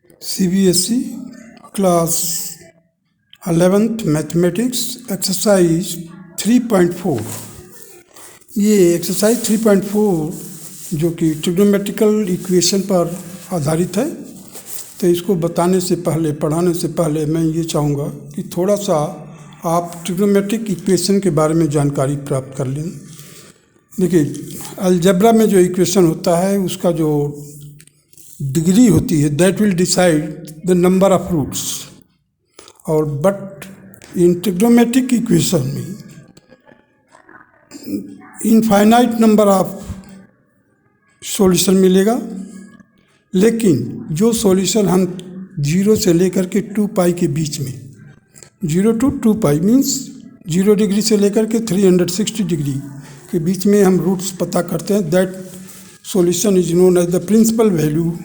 CBSE class 11th mathematics exercise 3.4। ये exercise 3.4 जो कि ट्रिग्नोमेट्रिकल इक्वेशन पर आधारित है, तो इसको बताने से पहले, पढ़ाने से पहले मैं ये चाहूँगा कि थोड़ा सा आप ट्रिग्नोमेट्रिक इक्वेशन के बारे में जानकारी प्राप्त कर लें। देखिए, अलजेब्रा में जो इक्वेशन होता है उसका जो डिग्री होती है that will decide the number of roots, और बट इन ट्रिग्नोमेट्रिक इक्वेशन में इनफाइनाइट नंबर ऑफ सॉल्यूशन मिलेगा, लेकिन जो सॉल्यूशन हम 0 से लेकर के 2 पाई के बीच में, 0 to 2 पाई मीन्स 0 डिग्री से लेकर के 360 डिग्री के बीच में हम रूट्स पता करते हैं, that solution is known as the principal value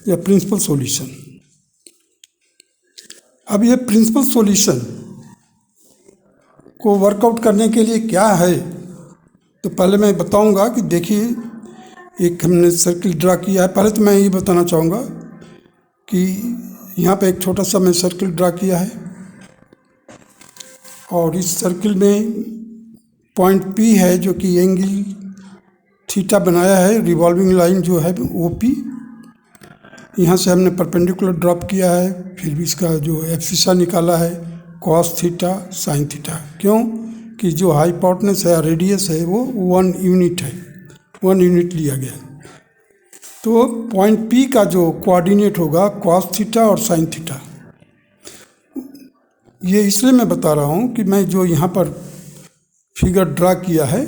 या प्रिंसिपल सॉल्यूशन। अब ये प्रिंसिपल सॉल्यूशन को वर्कआउट करने के लिए क्या है, तो पहले मैं बताऊंगा कि देखिए, एक हमने सर्किल ड्रा किया है। पहले तो मैं ये बताना चाहूँगा कि यहाँ पे एक छोटा सा मैं सर्किल ड्रा किया है, और इस सर्किल में पॉइंट P है जो कि एंगल थीटा बनाया है, रिवॉल्विंग लाइन जो है OP। यहाँ से हमने परपेंडिकुलर ड्रॉप किया है, फिर भी इसका जो एब्सिसा निकाला है कॉस थीटा साइन थीटा। क्यों कि जो हाइपोटेनस है, रेडियस है, वो 1 यूनिट है, 1 यूनिट लिया गया। तो पॉइंट P का जो कोऑर्डिनेट होगा कॉस थीटा और साइन थीटा। ये इसलिए मैं बता रहा हूँ कि मैं जो यहाँ पर फिगर ड्रा किया है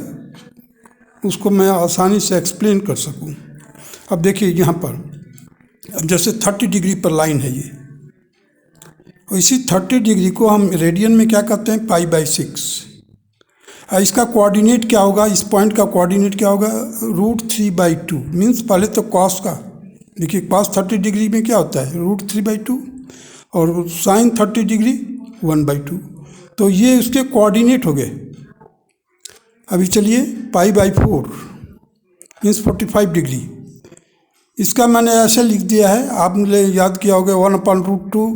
उसको मैं आसानी से एक्सप्लेन कर सकूँ। अब देखिए यहाँ पर, अब जैसे 30 डिग्री पर लाइन है ये, और इसी 30 डिग्री को हम रेडियन में क्या कहते हैं, π/6। इसका कोऑर्डिनेट क्या होगा, इस पॉइंट का कोऑर्डिनेट क्या होगा, √3/2 मीन्स पहले तो कॉस का, देखिए कॉस 30 डिग्री में क्या होता है, √3/2, और साइन 30 डिग्री 1/2। तो ये उसके कोऑर्डिनेट हो गए। अभी चलिए π/4 मीन्स 45 डिग्री, इसका मैंने ऐसे लिख दिया है, आपने याद किया होगा 1/√2।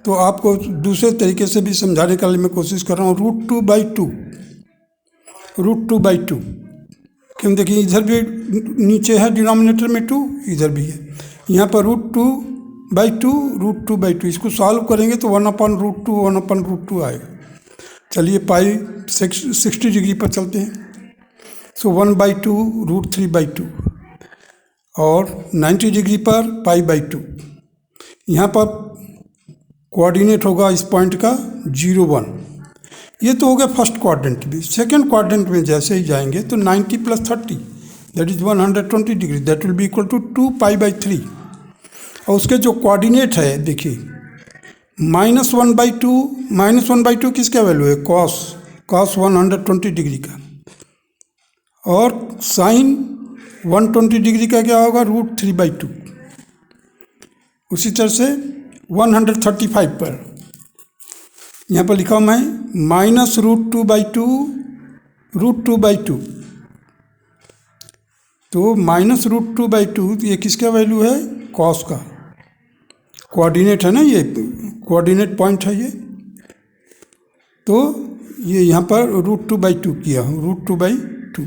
तो आपको दूसरे तरीके से भी समझाने के लिए मैं कोशिश कर रहा हूँ, √2/2, √2/2। क्यों, देखिए इधर भी नीचे है डिनोमिनेटर में 2, इधर भी है, यहाँ पर √2/2, √2/2। इसको सॉल्व करेंगे तो 1/√2, 1/√2 आएगा। चलिए पाई 60 डिग्री पर चलते हैं, सो 1/2 √3/2, और 90 डिग्री पर π/2। यहाँ पर कोऑर्डिनेट होगा इस पॉइंट का 0, 1। ये तो हो गया फर्स्ट क्वाड्रेंट में। सेकंड क्वाड्रेंट में जैसे ही जाएंगे तो 90 + 30 that is 120 degree, that will be equal to 2 π/3। और उसके जो कोऑर्डिनेट है देखिए -1/2, -1/2 किसका वैल्यू है, कॉस 120 डिग्री का, और साइन 120 डिग्री का क्या होगा, √3/2। उसी तरह से 135 पर यहाँ पर लिखा मैं -√2/2, √2/2। तो -√2/2 ये किसका वैल्यू है, कॉस का कोऑर्डिनेट है ना, ये कोऑर्डिनेट पॉइंट है ये। तो ये यहाँ पर √2/2 किया हूँ, √2/2।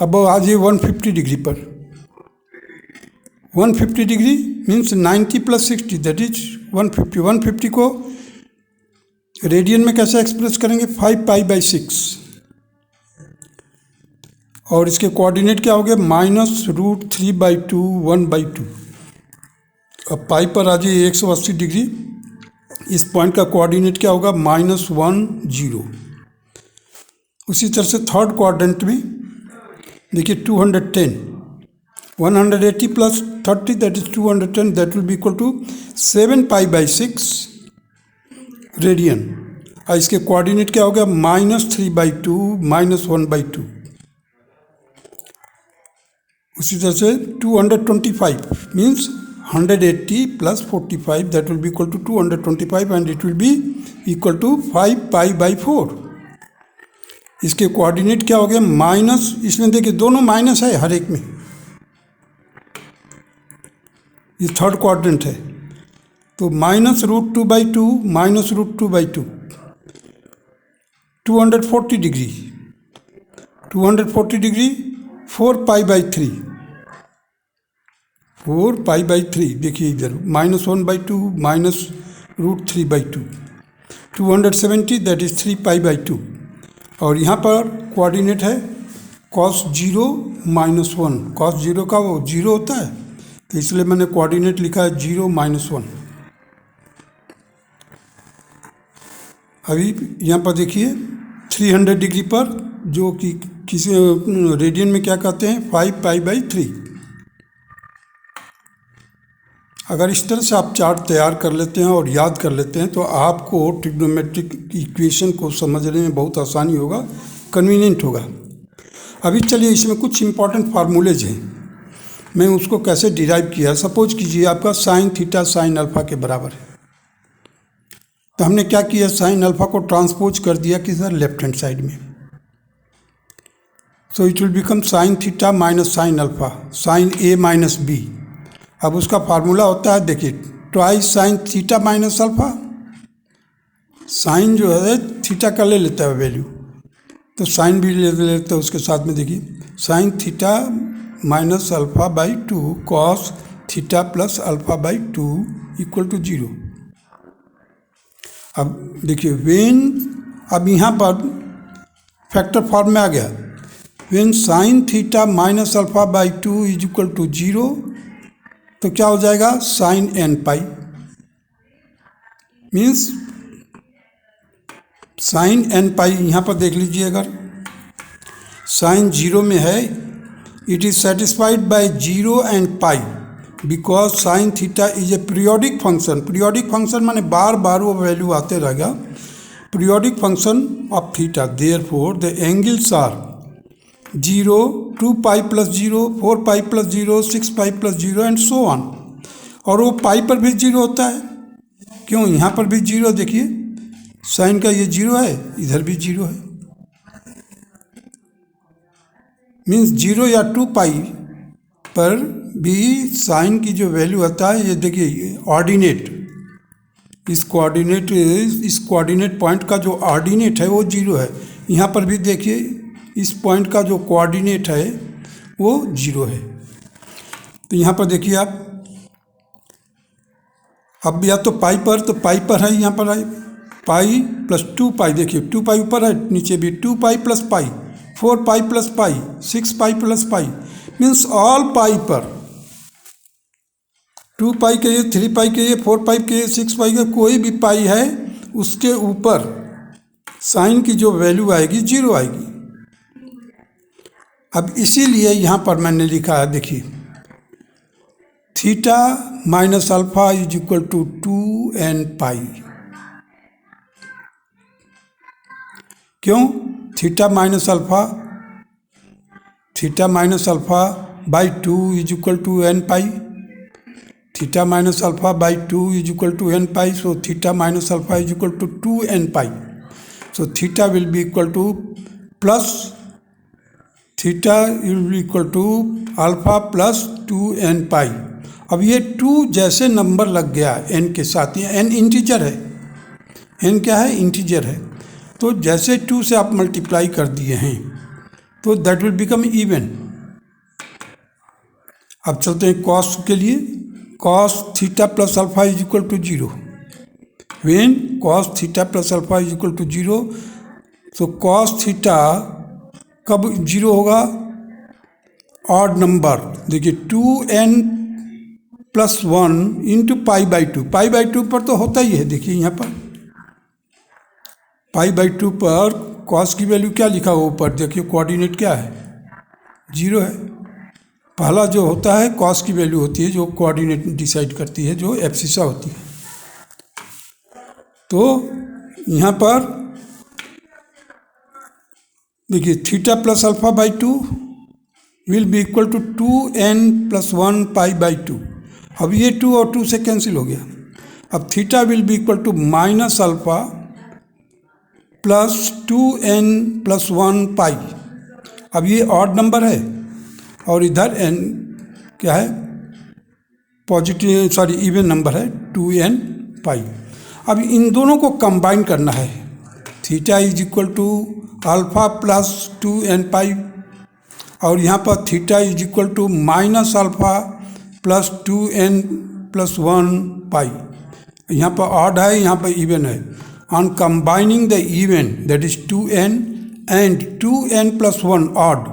अब आ जाइए 150 डिग्री पर। 150 डिग्री मीन्स 90 + 60 दैट इज 150। 150 को रेडियन में कैसे एक्सप्रेस करेंगे, 5π/6, और इसके कोऑर्डिनेट क्या हो गया, -√3/2, 1/2। अब पाई पर आ जाइए 180 डिग्री, इस पॉइंट का कोऑर्डिनेट क्या होगा, -1, 0। उसी तरह से थर्ड क्वाड्रेंट में देखिए 210, 180 + 30 that is 210, that will be equal to 7π/6 radian. और इसके कोऑर्डिनेट क्या हो गया, -3/2, -1/2। उसी तरह से 225 means 180 + 45 that will be equal to 225, and it will be equal to 5π/4। इसके कोऑर्डिनेट क्या हो गया, माइनस, इसमें देखिए दोनों माइनस है हर एक में, ये थर्ड क्वाड्रेंट है, तो -√2/2 -√2/2 240 डिग्री 4π/3 4π/3 देखिए इधर -1/2 -√3/2 270 दैट इज 3π/2 और यहाँ पर कोऑर्डिनेट है cos 0 -1 cos 0 का वो 0 होता है तो इसलिए मैंने कोऑर्डिनेट लिखा है 0 -1। अभी यहाँ पर देखिए 300 डिग्री पर जो कि किसी रेडियन में क्या कहते हैं 5π/3। अगर इस तरह से आप चार्ट तैयार कर लेते हैं और याद कर लेते हैं तो आपको ट्रिग्नोमेट्रिक इक्वेशन को समझने में बहुत आसानी होगा, कन्वीनियंट होगा। अभी चलिए इसमें कुछ इंपॉर्टेंट फार्मूलेज हैं, मैं उसको कैसे डिराइव किया। सपोज कीजिए आपका साइन थीटा साइन अल्फा के बराबर है, तो हमने क्या किया, साइन अल्फा को ट्रांसपोज कर दिया किधर, लेफ्ट हैंड साइड में। So it will become sine theta minus sine alpha sine A minus B. अब उसका फार्मूला होता है, देखिए twice sine theta minus alpha. Sine जो है थीटा का ले लेता है वैल्यू, तो साइन भी ले लेते हैं उसके साथ में। देखिए sine theta minus alpha cos theta plus alpha equal to 0। अब देखिए वेन, अब यहाँ पर फैक्टर फॉर्म में आ गया, when sine theta minus alpha is equal to 0 तो क्या हो जाएगा, sine n π means sine n π। यहाँ पर देख लीजिए, अगर साइन 0 में है, it is satisfied by 0 and π because sine theta is a periodic function. Periodic function माने बार बार वो वैल्यू आते रहेगा, periodic function of theta. Therefore the angles are 0, 2π + 0, 4π + 0, 6π + 0 and so on. और वो पाई पर भी 0 होता है, क्यों, यहाँ पर भी 0, देखिए साइन का ये 0 है, इधर भी 0 है, मीन्स 0 या 2π पर भी साइन की जो वैल्यू आता है, ये देखिए ऑर्डिनेट, इस कोऑर्डिनेट पॉइंट का जो ऑर्डिनेट है वो 0 है। यहाँ पर भी देखिए इस पॉइंट का जो कोऑर्डिनेट है वो 0 है। तो यहाँ पर देखिए आप, अब या तो पाई पर है, यहाँ पर है पाई प्लस 2π, देखिए 2π ऊपर है, नीचे भी 2π + π, 4π + π, 6π + π मीन्स ऑल पाई पर, 2π के ये, 3π के ये, 4π के ये, 6π के कोई भी पाई है उसके ऊपर साइन की जो वैल्यू आएगी 0 आएगी। अब इसीलिए यहाँ पर मैंने लिखा है, देखिए theta minus alpha is equal to 2nπ। क्यों, theta minus alpha is equal to nπ, theta minus alpha is equal to nπ, so theta minus alpha is equal to 2nπ। So theta will be equal to plus theta will be equal to alpha plus 2nπ। अब ये 2 जैसे number लग गया n के साथ, ये n integer है, n क्या है, इंटीजर है, तो जैसे 2 से आप मल्टीप्लाई कर दिए हैं तो दैट विल बिकम इवन। अब चलते हैं कॉस के लिए, cos theta plus alpha is equal to 0। When cos theta plus alpha is equal to 0, तो कॉस थीटा कब 0 होगा, ऑड नंबर, देखिए 2n+1 इंटू π/2, π/2 पर तो होता ही है, देखिए यहाँ पर π/2 पर कॉस की वैल्यू क्या लिखा हुआ ऊपर, देखिए कोऑर्डिनेट क्या है, 0 है। पहला जो होता है कॉस की वैल्यू होती है जो कोऑर्डिनेट डिसाइड करती है, जो एब्सिसा होती है। तो यहाँ पर देखिए theta plus alpha will be equal to 2n+1 π/2। अब ये 2 और 2 से कैंसिल हो गया। अब theta will be equal to minus alpha plus 2n+1 π। अब ये ऑड नंबर है और इधर n क्या है, पॉजिटिव सॉरी इवन नंबर है 2n पाई। अब इन दोनों को कंबाइन करना है। Theta is equal to alpha plus 2n pi और यहाँ पर theta is equal to minus alpha plus 2n plus 1 pi. यहाँ पर ऑड है, यहाँ पर इवन है। On combining the even that is 2n and 2n plus 1 odd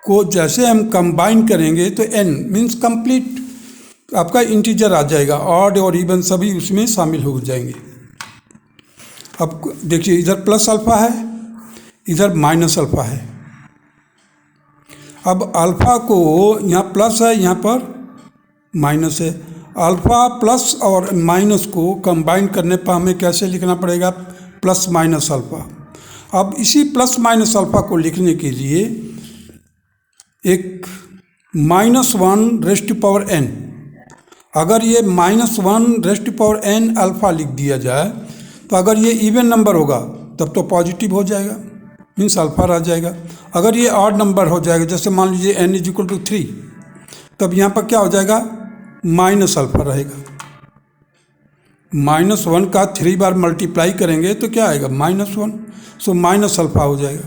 को जैसे हम कंबाइन करेंगे तो n मीन्स कंप्लीट आपका इंटीजर आ जाएगा। ऑड और इवन सभी उसमें शामिल हो जाएंगे। अब देखिए इधर प्लस अल्फ़ा है, इधर माइनस अल्फ़ा है। अब अल्फ़ा को यहाँ प्लस है, यहाँ पर माइनस है। अल्फ़ा प्लस और माइनस को कंबाइन करने पर हमें कैसे लिखना पड़ेगा? Plus minus alpha. अब इसी प्लस माइनस अल्फ़ा को लिखने के लिए एक -1 रेज़ टू पावर n, अगर ये -1 raise to power n alpha लिख दिया जाए तो अगर ये इवन नंबर होगा तब तो पॉजिटिव हो जाएगा, मीन्स अल्फ़ा रह जाएगा। अगर ये ऑड नंबर हो जाएगा, जैसे मान लीजिए n इज इक्वल टू 3, तब यहाँ पर क्या हो जाएगा? माइनस अल्फ़ा रहेगा। -1 का 3 बार मल्टीप्लाई करेंगे तो क्या आएगा? -1, सो माइनस अल्फ़ा हो जाएगा।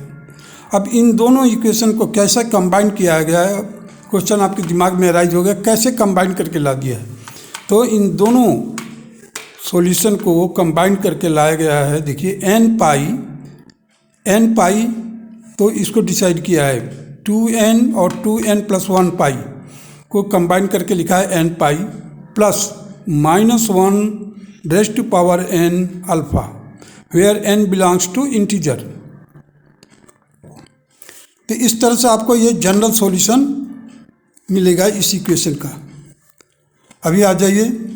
अब इन दोनों इक्वेशन को कैसे कंबाइन किया गया है, क्वेश्चन आपके दिमाग में राइज हो गया, कैसे कंबाइन करके ला दिया है। तो इन दोनों सॉल्यूशन को कंबाइन करके लाया गया है। देखिए n पाई तो इसको डिसाइड किया है 2n और 2n प्लस 1 पाई को कंबाइन करके लिखा है n pi plus -1 raise to power n alpha where n belongs to integer. तो इस तरह से आपको ये जनरल सॉल्यूशन मिलेगा इस इक्वेशन का। अभी आ जाइए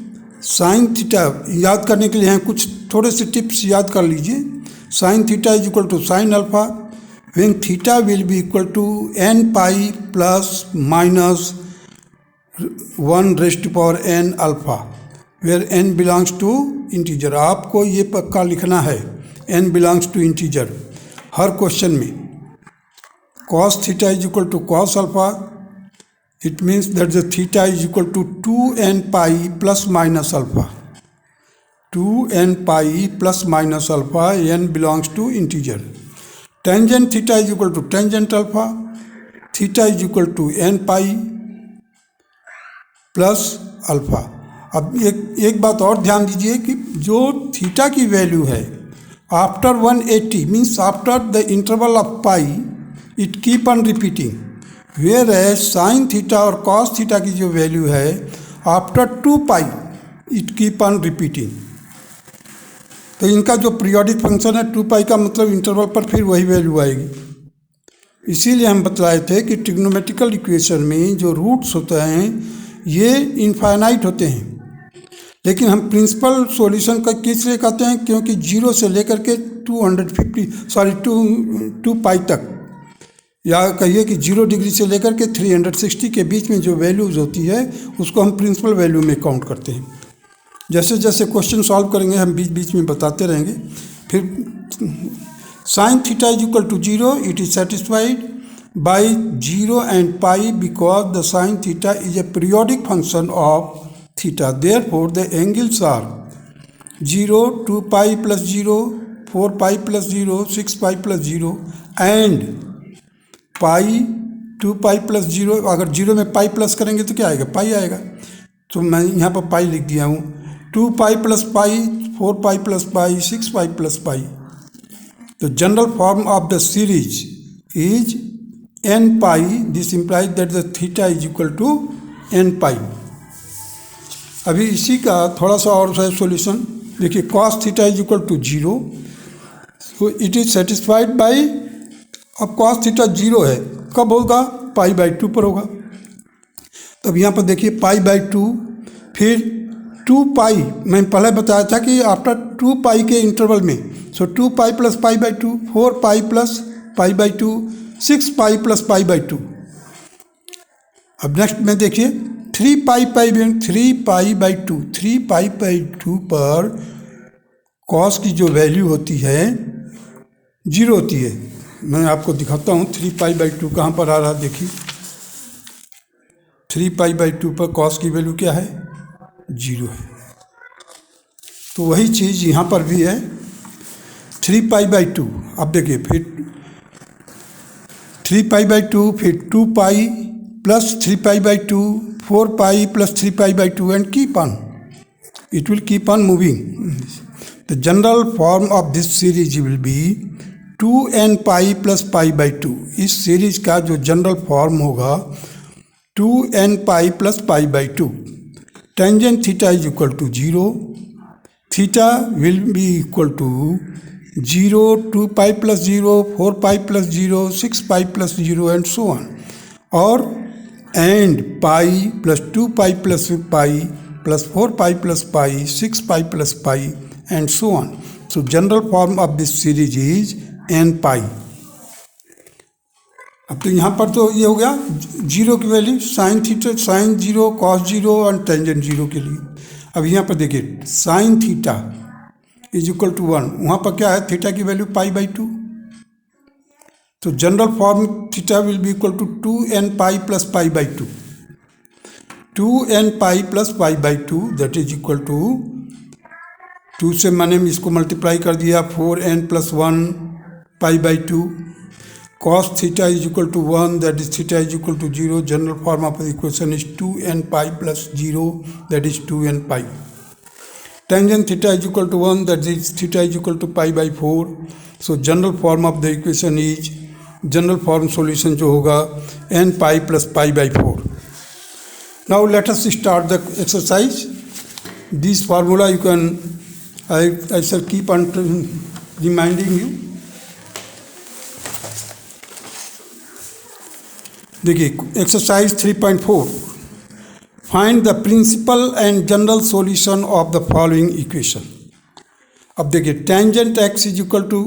साइन थीटा याद करने के लिए हैं कुछ थोड़े से टिप्स याद कर लीजिए। Sine theta is equal to sine alpha when theta will be equal to n pi plus minus 1 raise to power n alpha where n belongs to integer. आपको ये पक्का लिखना है n बिलोंग्स टू इंटीजर हर question में। cos theta is equal to cos alpha, it means that the theta is equal to 2n pi plus minus alpha. 2n pi plus minus alpha, n belongs to integer. Tangent theta is equal to tangent alpha. Theta is equal to n pi plus alpha. अब एक बात और ध्यान दीजिए कि जो theta की value है after 180 means after the interval of pi it keep on repeating, where है साइन थीटा और कॉस थीटा की जो वैल्यू है after 2 pi it keep on repeating. तो इनका जो पीरियोडिक फंक्शन है 2 पाई का मतलब इंटरवल पर फिर वही वैल्यू आएगी। इसीलिए हम बतलाए थे कि ट्रिग्नोमेट्रिकल इक्वेशन में जो रूट्स होते हैं ये इनफाइनाइट होते हैं, लेकिन हम प्रिंसिपल सॉल्यूशन का किस लिए कहते हैं? क्योंकि 0 से लेकर के 2 पाई तक, या कहिए कि 0 डिग्री से लेकर के 360 के बीच में जो वैल्यूज़ होती है उसको हम प्रिंसिपल वैल्यू में काउंट करते हैं। जैसे जैसे क्वेश्चन सॉल्व करेंगे हम बीच बीच में बताते रहेंगे। फिर sine theta is equal to 0 it is satisfied by 0 and pi because the sine theta is a periodic function of theta, therefore the angles are 0, 2 pi plus 0, 4 pi plus 0, 6 pi plus 0 and pi 2 pi plus 0। अगर 0 में pi plus करेंगे तो क्या आएगा? पाई आएगा। तो मैं यहाँ पर पाई लिख दिया हूँ। 2 pi plus pi, 4 pi plus pi, 6 pi plus pi. तो general form of the series is n pi, this implies that the theta is equal to n pi. अभी इसी का थोड़ा सा और है सॉल्यूशन। देखिए cos theta is equal to 0, so it is satisfied by, अब cos थीटा 0 है, कब होगा? पाई बाई 2 पर होगा। तब यहाँ पर देखिए पाई बाई 2, फिर 2 पाई, मैं पहले बताया था कि आफ्टर 2 पाई के इंटरवल में, सो 2 pi plus pi by 2, 4 pi plus pi by 2, 6 pi plus pi by 2। अब नेक्स्ट में देखिए 3 पाई बाई 2, 3 पाई बाई 2 पर कॉस की जो वैल्यू होती है 0 होती है। मैं आपको दिखाता हूँ 3 पाई बाई 2 कहाँ पर आ रहा है। देखिए 3π/2 पर कॉस की वैल्यू क्या है, 0 है। तो वही चीज़ यहाँ पर भी है, 3π/2। अब देखिए फिर 3π/2, फिर 2π plus 3π/2, 4π plus 3π/2 and keep on, it will keep on moving. The general form of this series will be 2nπ plus π/2। इस सीरीज का जो जनरल फॉर्म होगा 2nπ plus π/2। Tangent theta is equal to 0, theta will be equal to 0, 2π plus 0, 4π plus 0, 6π plus 0 and so on, और and pi plus 2π plus pi plus 4π plus pi, 6π plus pi and so on. So general form of this series is nπ। अब तो यहाँ पर तो ये हो गया 0 की value, sine theta, sine 0, cos 0 और टेंजेंट 0 के लिए। अब यहाँ पर देखिए sine theta is equal to 1, वहाँ पर क्या है, थीटा की वैल्यू π/2। तो general form theta will be equal to 2nπ plus π/2, 2nπ plus π/2 that is equal to 2 से मैंने इसको मल्टीप्लाई कर दिया, 4n plus 1 π/2। cos theta is equal to 1, that is theta is equal to 0. General form of the equation is 2nπ plus 0, that is 2nπ. Tangent theta is equal to 1, that is theta is equal to π/4. So general form of the equation is, general form solution जो होगा nπ plus π/4. Now let us start the exercise. This formula you can, I shall keep on reminding you. देखिए exercise 3.4, find the principal and general solution of the following equation. अब देखिए tangent x is equal to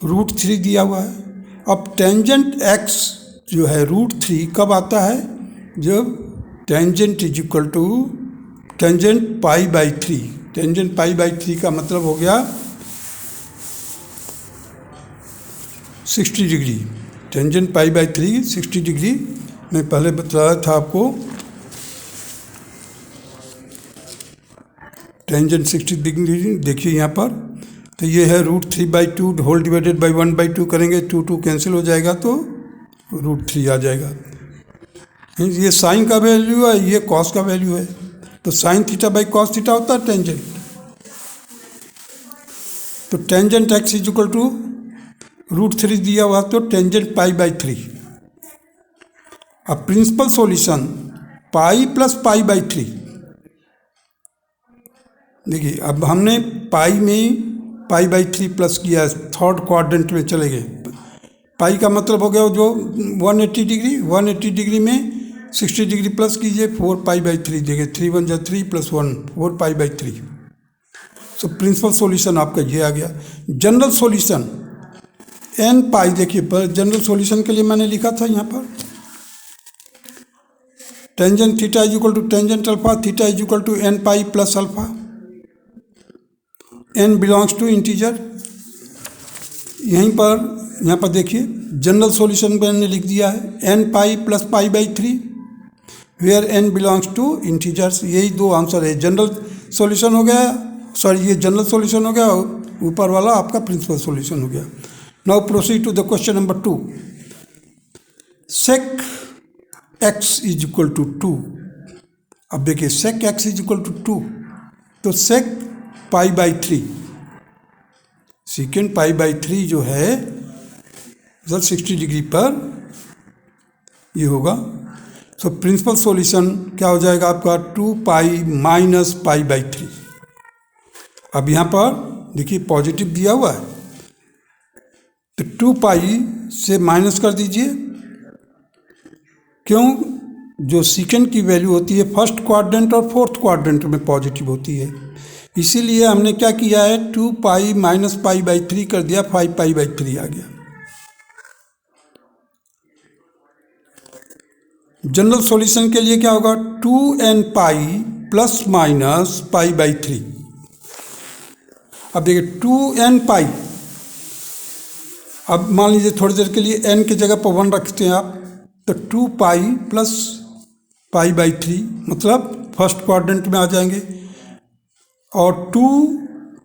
√3 दिया हुआ है। अब tangent x जो है √3 कब आता है, जब tangent is equal to tangent π/3। Tangent π/3 का मतलब हो गया 60 डिग्री। टेंजेंट π/3 60 डिग्री, मैं पहले बताया था आपको, टेंजेंट 60 डिग्री। देखिए यहाँ पर तो ये है √3/2 होल डिवाइडेड बाई 1/2 करेंगे, 2 कैंसिल हो जाएगा तो √3 आ जाएगा। ये साइन का वैल्यू है, ये कॉस का वैल्यू है, तो sine theta by cos theta होता है टेंजेंट। तो tangent x is equal to √3 दिया हुआ, तो टेंजेंट π/3। अब प्रिंसिपल सॉल्यूशन पाई प्लस π/3। देखिए अब हमने पाई में π/3 प्लस किया, थर्ड क्वाड्रेंट में चले गए। पाई का मतलब हो गया जो 180 डिग्री, 180 डिग्री में 60 डिग्री प्लस कीजिए, 4π/3 देखिए, 3 1 जा 3 + 1 4π/3। सो प्रिंसिपल सॉल्यूशन आपका ये आ गया। जनरल सॉल्यूशन nπ, देखिए पर जनरल सॉल्यूशन के लिए मैंने लिखा था यहाँ पर tangent theta is equal to tangent alpha, theta is equal to nπ plus alpha, n belongs to integer. यहीं पर यहाँ पर देखिए जनरल सॉल्यूशन मैंने लिख दिया है nπ plus π/3, where n belongs to integers. यही दो आंसर है, जनरल सॉल्यूशन हो गया, सॉरी ये जनरल सॉल्यूशन हो गया, ऊपर वाला आपका प्रिंसिपल सॉल्यूशन हो गया। Now proceed to the question number 2। Sec x is equal to 2। अब देखिए sec x is equal to 2, तो सेक π/3, सेकेंड π/3 जो है 60 डिग्री पर ये होगा। तो प्रिंसिपल सॉल्यूशन क्या हो जाएगा आपका 2π माइनस π/3। अब यहाँ पर देखिए पॉजिटिव दिया हुआ है, तो 2π से माइनस कर दीजिए, क्यों, जो सेकेंड की वैल्यू होती है फर्स्ट क्वाड्रेंट और फोर्थ क्वाड्रेंट में पॉजिटिव होती है, इसीलिए हमने क्या किया है 2π माइनस π/3 कर दिया, 5π/3 आ गया। जनरल सॉल्यूशन के लिए क्या होगा 2nπ प्लस माइनस π/3। अब देखिए 2nπ, अब मान लीजिए थोड़ी देर के लिए n की जगह पर 1 रखते हैं आप, तो 2π प्लस पाई बाई 3, मतलब फर्स्ट क्वाड्रेंट में आ जाएंगे, और 2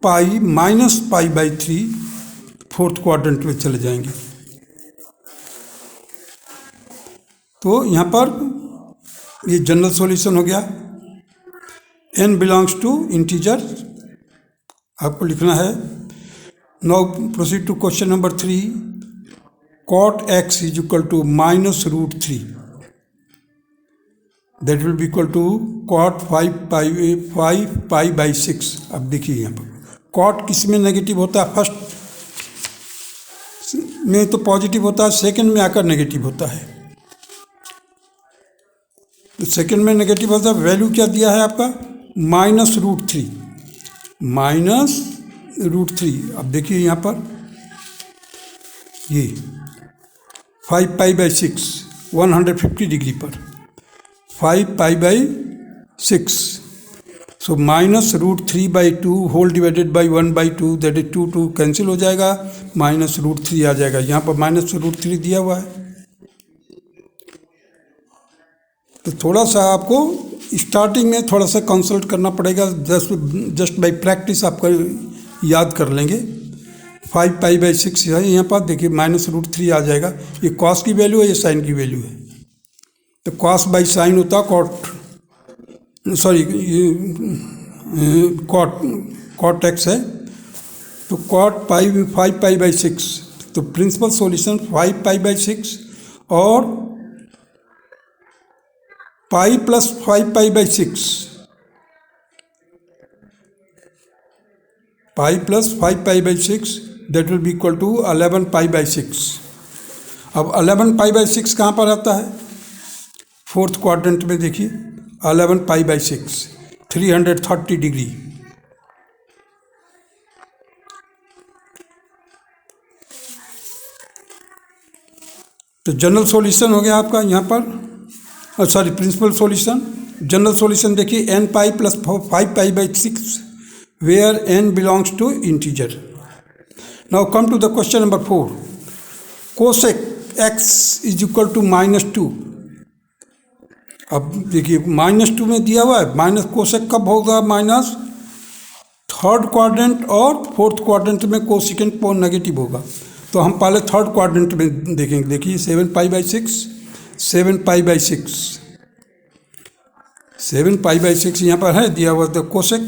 pi minus pi by 3 fourth quadrant में चले जाएंगे। तो यहाँ पर ये जनरल सॉल्यूशन हो गया। n बिलोंग्स टू इंटीजर आपको लिखना है। Now proceed to question number 3। cot x is equal to -√3, that will be equal to cot 5 pi by 6। अब देखिए यहाँ पर cot किस में नेगेटिव होता है? फर्स्ट में तो पॉजिटिव होता है, सेकंड में आकर नेगेटिव होता है। तो सेकंड में नेगेटिव होता है, वैल्यू क्या दिया है आपका? -√3, -√3। अब देखिए यहाँ पर ये 5 पाई बाई 6 150 डिग्री पर 5 pi by 6, so -√3/2 whole divided by 1/2, that is 2 cancel हो जाएगा, -√3 आ जाएगा। यहाँ पर -√3 दिया हुआ है। तो थोड़ा सा आपको स्टार्टिंग में थोड़ा सा कंसल्ट करना पड़ेगा, जस्ट बाई प्रैक्टिस आपका याद कर लेंगे। 5 पाई बाई 6 है, यहाँ पर देखिए -√3 आ जाएगा। ये कॉस की वैल्यू है, ये साइन की वैल्यू है। तो कॉस बाई साइन होता है कॉट x है, तो cot 5 पाई बाई 6। तो प्रिंसिपल सॉल्यूशन 5 पाई बाई 6 और pi plus 5 pi by 6, pi plus 5 pi by 6, that will be equal to 11 pi by 6। अब 11 पाई बाई 6 कहाँ पर आता है? फोर्थ क्वाड्रेंट में देखिए, 11 पाई बाई 6 330 डिग्री। तो जनरल सॉल्यूशन हो गया आपका यहाँ पर, sorry principal solution. General solution देखिए n pi plus 5 pi by 6 where n belongs to integer. Now come to the question number 4। Cosec x is equal to -2। अब देखिए -2 में दिया हुआ है, माइनस कोसेक कब होगा? माइनस थर्ड क्वाड्रेंट और फोर्थ क्वाड्रेंट में कोसेकेंट नेगेटिव होगा। तो हम पहले थर्ड क्वाड्रेंट में देखेंगे। देखिए 7 pi by 6, 7 pi by 6, 7 pi by 6 यहाँ पर है दिया हुआ। तो cosec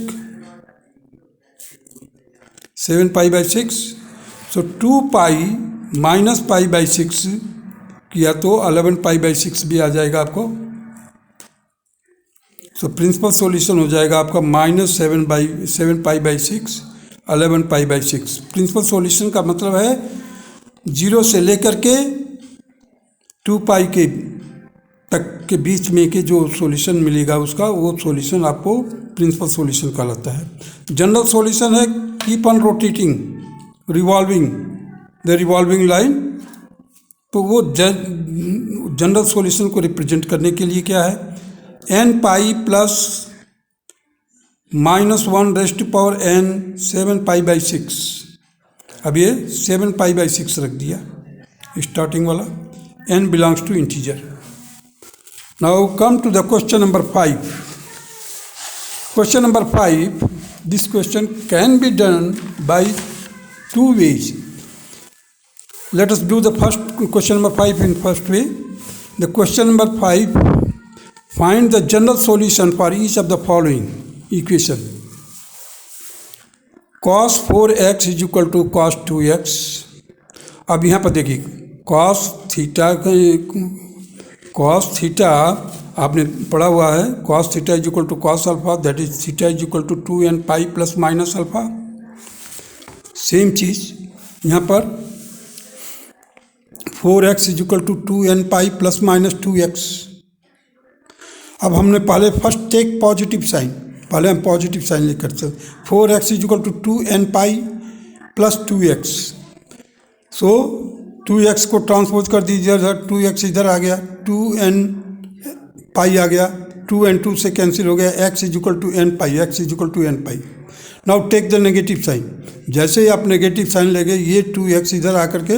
7 pi by 6, so 2 pi minus pi by 6 किया तो 11 पाई बाई 6 भी आ जाएगा आपको। सो प्रिंसिपल सॉल्यूशन हो जाएगा आपका -7 pi by 6 11 pi by 6। Principal solution का मतलब है 0 से लेकर के 2 पाई के तक के बीच में के जो सॉल्यूशन मिलेगा उसका, वो सॉल्यूशन आपको प्रिंसिपल सॉल्यूशन कहलाता है। जनरल सॉल्यूशन है keep on rotating revolving the revolving line. तो वो जनरल सॉल्यूशन को रिप्रेजेंट करने के लिए क्या है? n pi plus -1 raised to power n 7 pi by 6। अब ये 7 पाई बाई 6 रख दिया स्टार्टिंग वाला। n belongs to integer. Now come to the question number 5। Question number 5, this question can be done by 2 ways. Let us do the first question number 5 in first way. The question number 5, find the general solution for each of the following equation. Cos 4x is equal to cos 2x. अब यहाँ पर देखिए cos theta आपने पढ़ा हुआ है, cos theta is equal to cos alpha, that is theta is equal to 2n pi plus minus alpha. Same चीज़ यहाँ पर 4x is equal to 2n pi plus minus 2x। अब हमने पहले फर्स्ट टेक पॉजिटिव साइन, पहले हम positive sign लिख करते 4x is equal to 2n pi plus 2x। So 2x को ट्रांसपोज कर दीजिए, 2x इधर आ गया, 2n पाई आ गया, 2 and 2 से कैंसिल हो गया, x is equal to n pi, x is equal to n pi. Now take the negative sign. जैसे ही आप नेगेटिव साइन लेंगे ये 2x इधर आकर के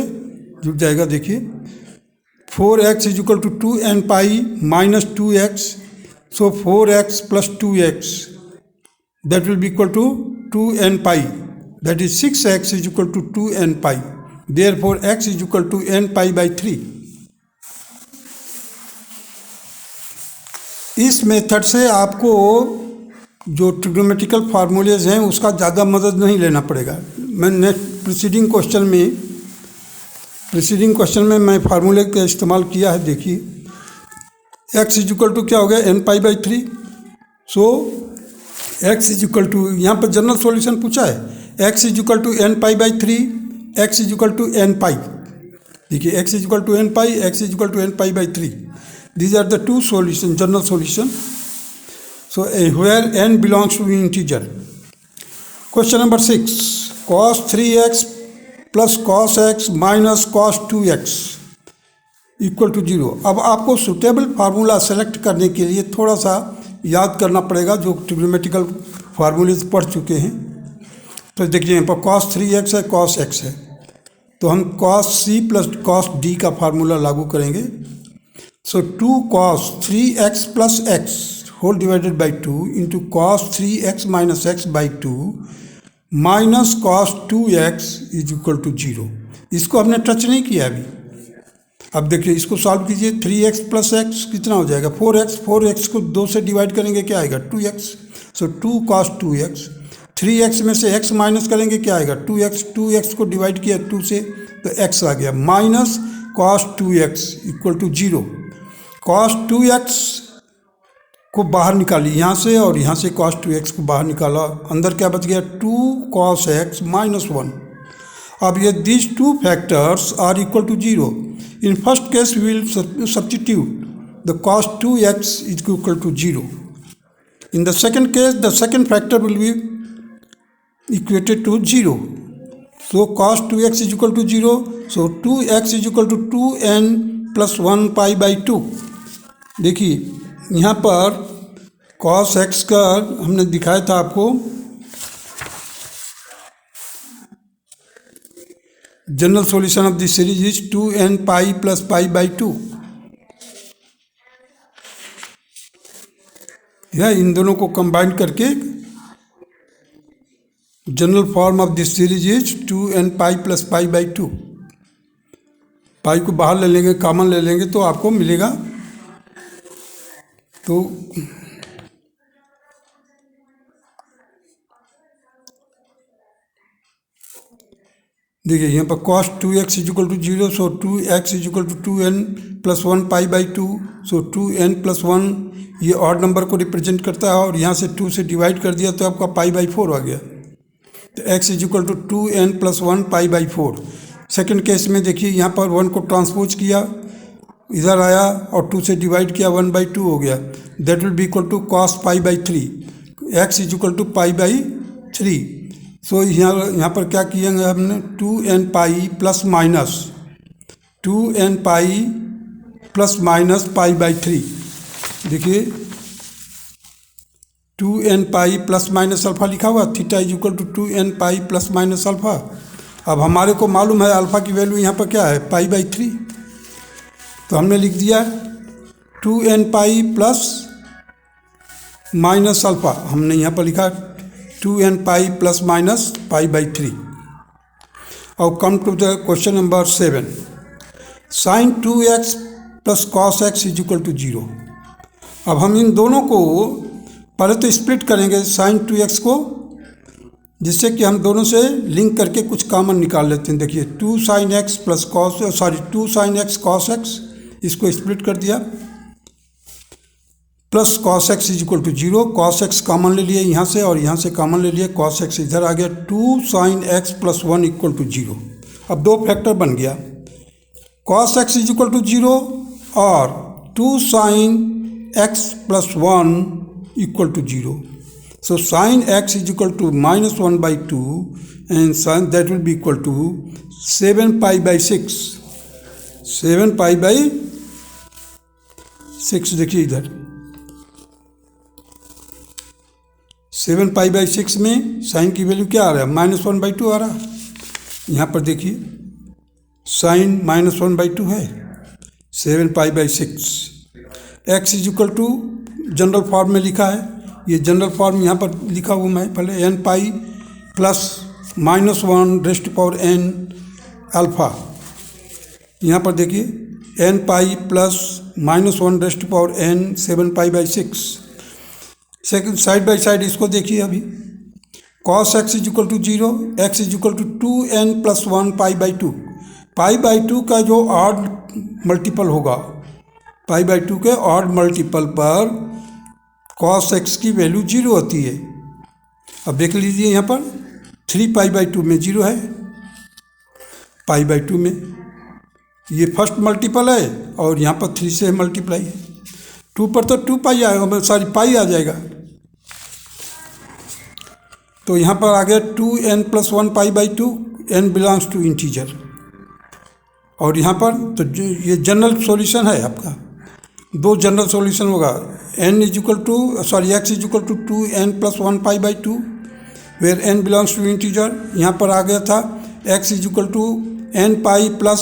जुड़ जाएगा। देखिए 4x is equal to 2n pi minus 2x So 4x plus 2x, that will be equal to 2n pi. That is 6x is equal to 2n pi. Therefore x is equal to n pi by 3. इस method से आपको जो trigonometrical फार्मूलेज हैं उसका ज़्यादा मदद नहीं लेना पड़ेगा। मैंने प्रीसीडिंग क्वेश्चन में मैं फार्मूले का इस्तेमाल किया है। देखिए x इज इक्वल टू क्या हो गया, n pi by 3। So x is equal to, यहाँ पर जनरल सॉल्यूशन पूछा है, x is equal to n pi by 3, x is equal to n pi. देखिए x is equal to n pi, x is equal to n pi by 3। These are the two solutions, general solution. So where n belongs to integer. Question number 6, cos 3x plus cos x minus cos 2x equal to 0। अब आपको suitable formula select करने के लिए थोड़ा सा याद करना पड़ेगा जो ट्रिग्नोमेट्रिकल फार्मूलेज पढ़ चुके हैं। तो देखिए यहाँ पर cos 3x है, cos x है, तो हम cos c plus cos d का फार्मूला लागू करेंगे। So 2 cos 3x plus x whole divided by 2 into cos 3x minus x by 2 minus cos 2x is equal to 0। इसको हमने टच नहीं किया अभी। अब देखिए इसको सॉल्व कीजिए। 3x प्लस x कितना हो जाएगा, 4x। 4x को 2 से डिवाइड करेंगे क्या आएगा, 2x। सो 2 cos 2x। 3x में से x माइनस करेंगे क्या आएगा, 2x। 2x को डिवाइड किया 2 से तो x आ गया, minus cos 2x equal to 0। cos 2x को बाहर निकाली यहाँ से और यहाँ से cos 2x को बाहर निकाला, अंदर क्या बच गया, 2 cos x माइनस 1। अब ये these two factors are equal to 0. In first case we will substitute the cos 2x is equal to 0. In the second case the second factor will be equated to 0. So cos 2x is equal to 0. So 2x is equal to 2n plus 1 pi by 2. देखिए यहाँ पर cos x का हमने दिखाया था आपको, general solution of this series is 2n pi plus pi by 2। या इन दोनों को कंबाइन करके general form of this series is 2n pi plus pi by 2। पाई को बाहर ले लेंगे, कॉमन ले लेंगे तो आपको मिलेगा, तो देखिए यहाँ पर cos 2x is equal to 0। So 2x is equal to 2n plus 1 pi by 2। So 2n plus 1 ये ऑड नंबर को रिप्रेजेंट करता है और यहाँ से 2 से डिवाइड कर दिया तो आपका पाई बाई 4 आ गया। तो x is equal to 2n plus 1 pi by 4। Second case में देखिए यहाँ पर 1 को ट्रांसपोज किया, इधर आया और 2 से डिवाइड किया, 1 बाई 2 हो गया। That will be equal to cos pi by 3। x is equal to pi by 3। So यहाँ पर क्या किएंगे हमने, 2n pi plus minus 2n pi plus minus pi by 3। देखिए 2n pi plus minus alpha लिखा हुआ, theta is equal to 2n pi plus minus alpha. अब हमारे को मालूम है अल्फ़ा की वैल्यू यहाँ पर क्या है, पाई बाई 3, तो हमने लिख दिया 2n pi plus minus alpha. हमने यहाँ पर लिखा 2n pi plus minus pi by 3। और come to the question number 7, sine 2x plus cos x is equal to 0। अब हम इन दोनों को पहले तो स्प्लिट करेंगे साइन 2x को, जिससे कि हम दोनों से लिंक करके कुछ कॉमन निकाल लेते हैं। देखिए 2 sine x plus cos, 2 sine x cos x, इसको स्प्लिट कर दिया, plus cos x is equal to 0। Cos x common ले लिए यहाँ से और यहाँ से कॉमन ले लिए, कॉस x इधर आ गया, 2 sine x plus 1 equal to 0। अब दो फैक्टर बन गया, cos x is equal to 0 और 2 sine x plus 1 equal to 0। So sine x is equal to minus 1 by 2 and sine that will be equal to 7 pi by 6। 7 pi by 6, देखिए इधर 7 pi by 6 में sign की value क्या आ रहा है, minus 1 by 2 आ रहा है। यहाँ पर देखिए साइन माइनस 1 बाई 2 है, 7 pi by 6। x is equal to general form में लिखा है, ये जनरल फॉर्म यहाँ पर लिखा हुआ मैं पहले n pi plus -1 raise to power n alpha. यहाँ पर देखिए n pi plus -1 raise to power n 7 pi by 6। Second side by side इसको देखिए अभी, cos x is equal to 0, x is equal to 2n plus 1 pi by 2। Pi by 2 का जो odd multiple होगा, पाई by 2 के odd multiple पर cos x की value 0 होती है। अब देख लीजिए यहाँ पर 3 पाई बाई 2 में 0 है, पाई बाई 2 में ये फर्स्ट मल्टीपल है और यहाँ पर 3 से मल्टीप्लाई है। 2 पर तो 2 पाई आएगा, सॉरी पाई आ जाएगा, तो यहाँ पर आ गया 2n plus 1 pi by 2, n belongs to integer. और यहाँ पर तो ये जनरल सॉल्यूशन है आपका, दो जनरल सॉल्यूशन होगा, n is equal to sorry x is equal to 2n plus 1 pi by 2 where n belongs to integer. यहाँ पर आ गया था x is equal to n pi plus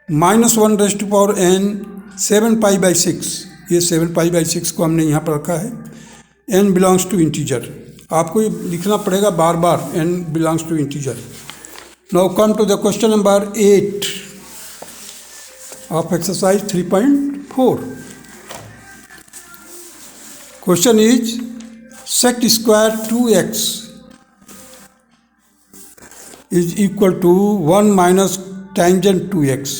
-1 raise to power n 7 pi by 6। ये 7 pi by 6 को हमने यहाँ पर रखा है, n बिलोंग्स टू इंटीजर। आपको ये लिखना पड़ेगा बार बार, n belongs to integer. Now come to the question number 8 of exercise 3.4। Question is sec square 2x is equal to 1 minus tangent 2x।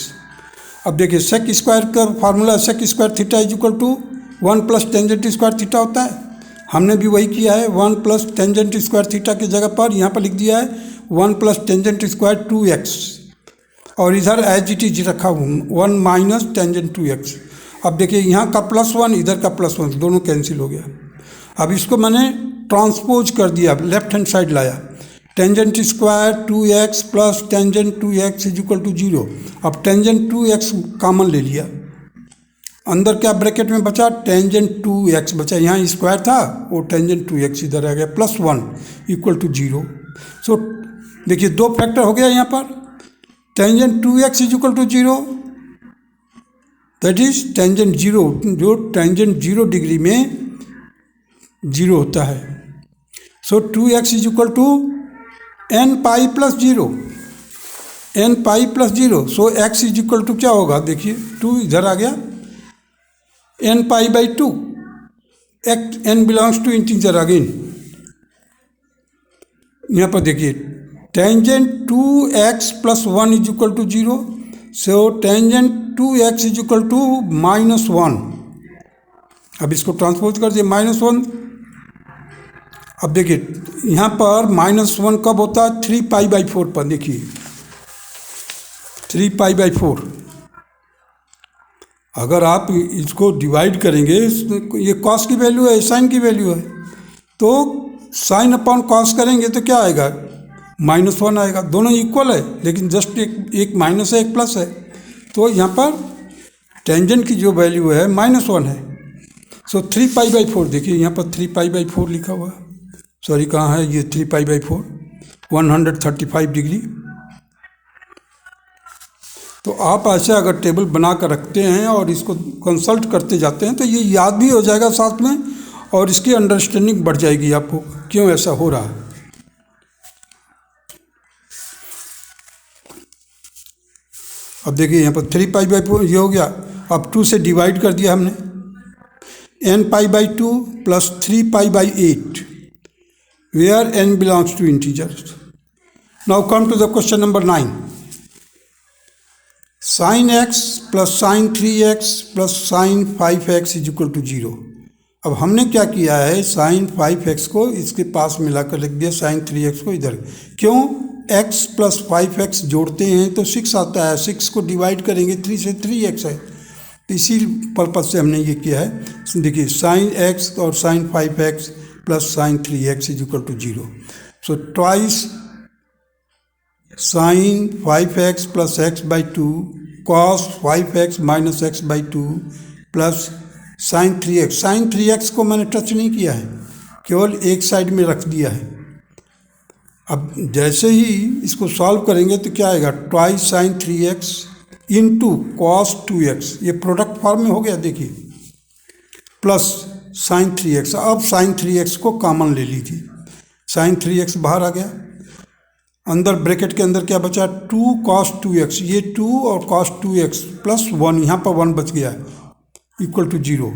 अब देखिए सेक स्क्वायर का formula sec square theta is equal to 1 plus tangent square theta होता है। हमने भी वही किया है, 1 प्लस टेंजेंट स्क्वायर थीटा की जगह पर यहाँ पर लिख दिया है 1 प्लस टेंजेंट स्क्वायर 2x, और इधर एज इट इज रखा हूँ 1 माइनस टेंजेंट 2x। अब देखिए यहाँ का +1 इधर का +1 दोनों कैंसिल हो गया। अब इसको मैंने ट्रांसपोज कर दिया, लेफ्ट हैंड साइड लाया, tangent square 2x plus tangent 2x is equal to 0। अब टेंजेंट 2x कॉमन ले लिया, अंदर क्या ब्रैकेट में बचा, टेंजेंट 2x बचा, यहाँ स्क्वायर था वो टेंजेंट 2x इधर आ गया, +1 इक्वल टू 0। सो देखिए दो फैक्टर हो गया यहाँ पर, tangent 2x is equal to 0, that is tangent 0, जो टेंजेंट 0 डिग्री में 0 होता है। So 2x is equal to n pi plus 0, n pi plus 0। So x is equal to क्या होगा, देखिए 2 इधर आ गया, n pi by 2, n belongs to integer again. यहाँ पर देखिए tangent 2x plus 1 is equal to 0, so tangent 2x is equal to -1। अब इसको ट्रांसपोज कर दिए -1। अब देखिए यहाँ पर -1 कब होता है, 3 पाई बाई 4 पर, देखिए 3 पाई बाई 4। अगर आप इसको डिवाइड करेंगे, ये कॉस की वैल्यू है, साइन की वैल्यू है, तो साइन अपॉन कॉस करेंगे तो क्या आएगा, -1 आएगा। दोनों इक्वल है लेकिन जस्ट एक माइनस है एक प्लस है, तो यहाँ पर टेंजेंट की जो वैल्यू है -1 है। सो 3 पाई बाई 4, देखिए यहाँ पर 3 पाई बाई 4 लिखा हुआ, सॉरी कहाँ है ये 3 पाई बाई 4, 135 डिग्री। तो आप ऐसे अगर टेबल बना कर रखते हैं और इसको कंसल्ट करते जाते हैं तो ये याद भी हो जाएगा साथ में, और इसकी अंडरस्टैंडिंग बढ़ जाएगी आपको क्यों ऐसा हो रहा है। अब देखिए यहाँ पर 3 पाई बाई 4 ये हो गया, अब 2 से डिवाइड कर दिया हमने, n pi by 2 plus 3 pi by 8 where n belongs to integers. Now come to the question number 9। Sine x plus sine 3x plus sine 5x is equal to 0। अब हमने क्या किया है, साइन 5x को इसके पास मिलाकर लिख दिया, साइन 3x को इधर। क्यों, x प्लस 5x जोड़ते हैं तो 6 आता है, 6 को डिवाइड करेंगे 3 से 3x है, तो इसी पर्पज से हमने ये किया है। देखिए साइन x और sine 5x plus sine 3x is equal to 0। So twice sine 5x plus x by 2 cos 5x minus x by 2 plus sine 3x। Sine 3x को मैंने टच नहीं किया है, केवल एक साइड में रख दिया है। अब जैसे ही इसको सॉल्व करेंगे तो क्या आएगा, twice sign 3x into cos 2x, ये प्रोडक्ट फॉर्म में हो गया देखिए, प्लस साइन 3x। अब साइन 3x को कॉमन ले लीजिए, साइन 3x बाहर आ गया, अंदर ब्रैकेट के अंदर क्या बचा, 2 cos 2x, ये 2 और cos 2x प्लस 1, यहाँ पर 1 बच गया इक्वल टू 0।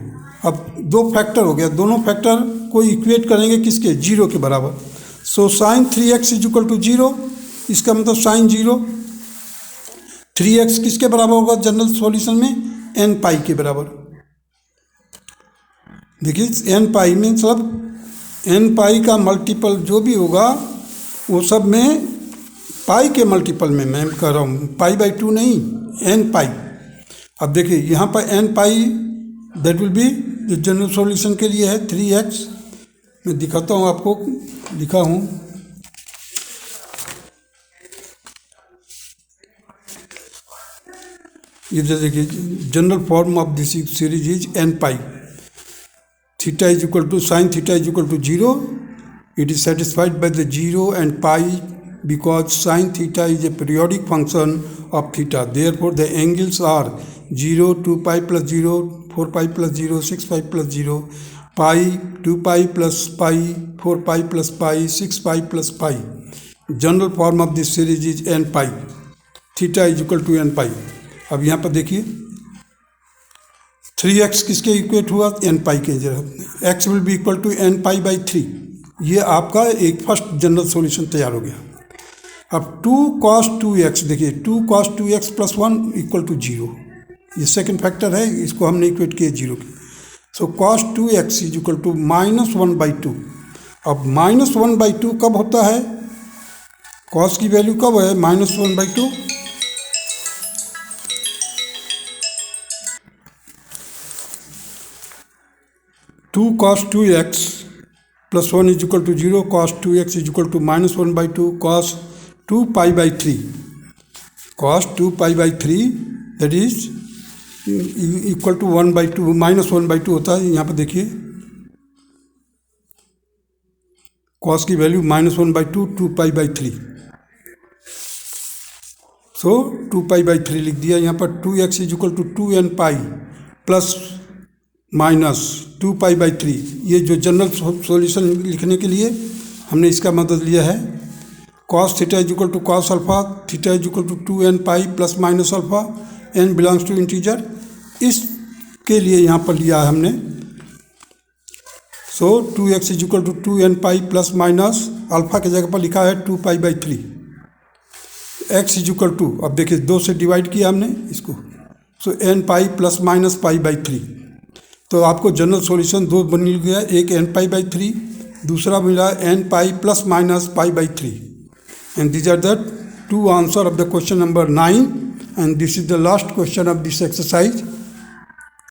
अब दो फैक्टर हो गया, दोनों फैक्टर को इक्वेट करेंगे किसके, 0 के बराबर। So sine 3x is equal to 0, इसका मतलब साइन 0। 3x किसके बराबर होगा जनरल सॉल्यूशन में, n पाई के बराबर। देखिए n पाई में सब n पाई का मल्टीपल जो भी होगा वो सब में पाई के मल्टीपल में मैं कर रहा हूँ, पाई बाई 2 नहीं, n पाई। अब देखिए यहाँ पर n pi that will B जो जनरल सॉल्यूशन के लिए है 3x। मैं दिखाता हूँ आपको, लिखा हूँ, ये देखिए general form of this series is n pi, theta is equal to sin theta is equal to 0. It is satisfied by the 0 and pi because sin theta is a periodic function of theta. Therefore, the angles are 0, 2 pi plus 0, 4 pi plus 0, 6 pi plus 0, pi, 2 pi plus pi, 4 pi plus pi, 6 pi plus pi. General form of this series is n pi. Theta is equal to n pi. अब यहाँ पर देखिए 3x किसके equate हुआ, n pi के जगह, x will be equal to n pi by 3। ये आपका एक फर्स्ट जनरल सॉल्यूशन तैयार हो गया। अब 2 cos 2x, देखिए 2 cos 2x plus 1 equal to 0, ये सेकंड फैक्टर है, इसको हमने इक्वेट किया 0 के। सो cos 2x is equal to -1/2। अब -1/2 कब होता है, cos की वैल्यू कब है, -1/2, 2 cos 2x plus 1 is equal to 0, cos 2x is equal to -1/2, cos 2 pi by 3, cos 2 pi by 3 that is equal to 1/2, -1/2 होता है। यहाँ पर देखिए cos की value -1/2, 2 pi by 3, so 2 pi by 3 लिख दिया। यहाँ पर 2x is equal to 2n pi plus minus 2 pi by 3, ये जो जनरल सॉल्यूशन लिखने के लिए हमने इसका मदद लिया है। cos theta is equal to cos alpha, theta is equal to 2n pi plus minus alpha, n belongs to integer, इसके लिए यहाँ पर लिया है हमने। So 2x is equal to 2n pi plus minus alpha की जगह पर लिखा है 2 pi by 3, x is equal to, अब देखिए 2 से डिवाइड किया हमने इसको, so n pi plus minus pi by 3। तो आपको जनरल सॉल्यूशन दो मिल गया, एक n पाई बाई 3, दूसरा मिला n pi plus minus pi by 3। And these are the two answer of the question number 9 and this is the last question of this exercise.